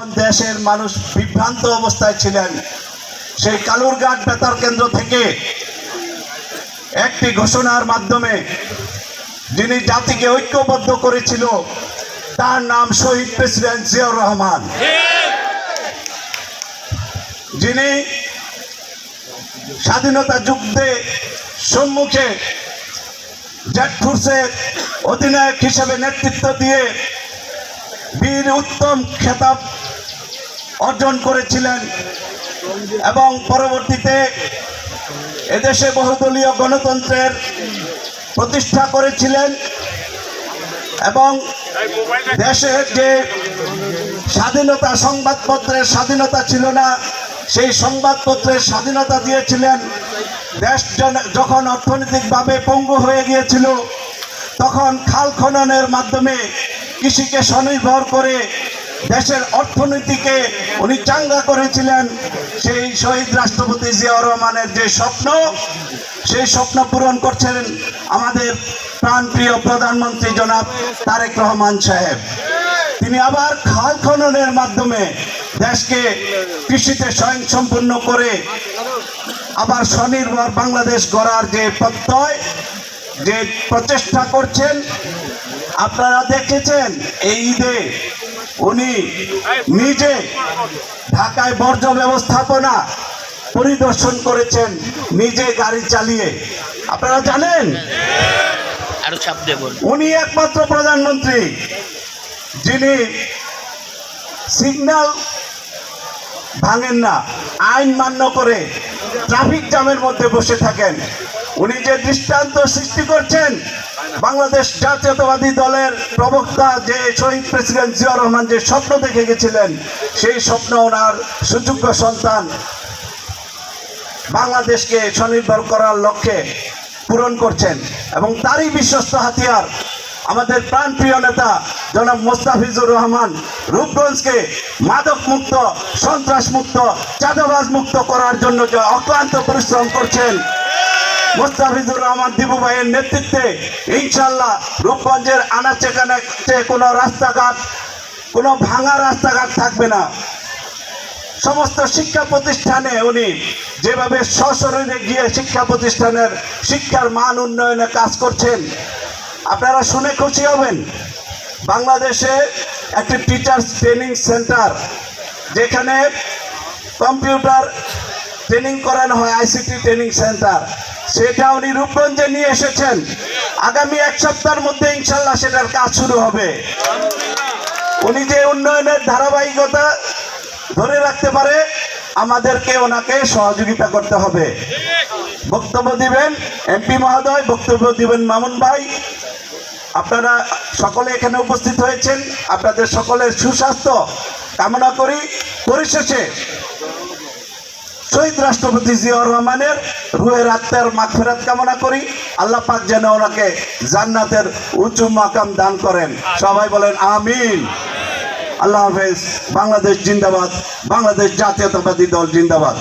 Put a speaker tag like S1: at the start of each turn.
S1: দেশের মানুষ বিভ্রান্ত অবস্থায় ছিলেন। সেই কালুরঘাট বেতার কেন্দ্র থেকে একটি ঘোষণার মাধ্যমে যিনি জাতিকে ঐক্যবদ্ধ করেছিল তার নাম শহীদ প্রেসিডেন্ট জিয়াউর রহমান, যিনি স্বাধীনতা যুদ্ধে সম্মুখে জেড ফোর্সের অধিনায়ক হিসেবে নেতৃত্ব দিয়ে বীর উত্তম খেতাব অর্জন করেছিলেন এবং পরবর্তীতে এদেশে বহুদলীয় গণতন্ত্রের প্রতিষ্ঠা করেছিলেন এবং দেশের যে স্বাধীনতা, সংবাদপত্রের স্বাধীনতা ছিল না, সেই সংবাদপত্রের স্বাধীনতা দিয়েছিলেন। দেশ যখন অর্থনৈতিকভাবে পঙ্গু হয়ে গিয়েছিল তখন খাল খননের মাধ্যমে কৃষিকে স্বনির্ভর করে দেশের অর্থনীতিকে উনি চাঙ্গা করেছিলেন। সেই শহীদ রাষ্ট্রপতি জিয়াউর রহমানের যে স্বপ্ন, সেই স্বপ্ন পূরণ করছেন আমাদের প্রাণপ্রিয় প্রধানমন্ত্রী জনাব তারেক রহমান সাহেব। তিনি আবার খাল খননের মাধ্যমে দেশকে কৃষিতে স্বয়ংসম্পূর্ণ করে আবার স্বনির্ভর বাংলাদেশ গড়ার যে প্রত্যয়, যে প্রচেষ্টা করছেন। আপনারা দেখেছেন এই ঈদে উনি নিজে ঢাকায় বর্জ্য ব্যবস্থাপনা পরিদর্শন করেছেন, নিজে গাড়ি চালিয়ে। আপনারা জানেন উনি একমাত্র প্রধানমন্ত্রী যিনি সিগন্যাল ভাঙেন না, আইন মান্য করে ট্রাফিক জ্যামের মধ্যে বসে থাকেন। উনি যে দৃষ্টান্ত সৃষ্টি করছেন, বাংলাদেশ জাতীয়তাবাদী দলের প্রবক্তা যে শহীদ প্রেসিডেন্ট জিয়াউর রহমান যে স্বপ্ন দেখে গেছিলেন, সেই স্বপ্ন ওনার সুযোগ্য সন্তান বাংলাদেশকে স্বনির্ভর করার লক্ষ্যে পূরণ করছেন। এবং তারই বিশ্বস্ত হাতিয়ার আমাদের প্রাণপ্রিয় নেতা জনাব মোস্তাফিজুর রহমান রূপগঞ্জকে মাদক মুক্ত, সন্ত্রাস মুক্ত, চাঁদাবাজ মুক্ত করার জন্য যে অক্লান্ত পরিশ্রম করছেন, মোস্তাফিজুর রহমান দিবু ভাইয়ের নেতৃত্বে ইনশাল্লাহ রূপগঞ্জের আনাচে কানাচে কোনো রাস্তাঘাট, কোনো ভাঙা রাস্তাঘাট থাকবে না। সমস্ত শিক্ষা প্রতিষ্ঠানে উনি যেভাবে সশরীরে গিয়ে শিক্ষা প্রতিষ্ঠানের শিক্ষার মান উন্নয়নে কাজ করছেন, আপনারা শুনে খুশি হবেন। বাংলাদেশে একটি টিচার্স ট্রেনিং সেন্টার, যেখানে কম্পিউটার ট্রেনিং করানো হয়, আইসিটি ট্রেনিং সেন্টার, সেটা উনি রূপগঞ্জে নিয়ে এসেছেন। আগামী এক সপ্তাহের মধ্যে ইনশাল্লাহ সেটার কাজ শুরু হবে। উনি যে উন্নয়নের ধারাবাহিকতা ধরে রাখতে পারে, আমাদেরকে ওনাকে সহযোগিতা করতে হবে। বক্তব্য দিবেন এমপি মহোদয়, বক্তব্য দিবেন মামুন ভাই। আপনারা সকলে এখানে উপস্থিত হয়েছেন, আপনাদের সকলের সুস্বাস্থ্য কামনা করি। পরিশেষে শহীদ রাষ্ট্রপতি জিয়াউর রহমানের রুহের আত্মার মাগফিরাত কামনা করি। আল্লাহ পাক যেন ওনাকে জান্নাতের উঁচু মাকাম দান করেন। সবাই বলেন আমিন। আল্লাহ হাফেজ। বাংলাদেশ জিন্দাবাদ, বাংলাদেশ জাতীয়তাবাদী দল জিন্দাবাদ।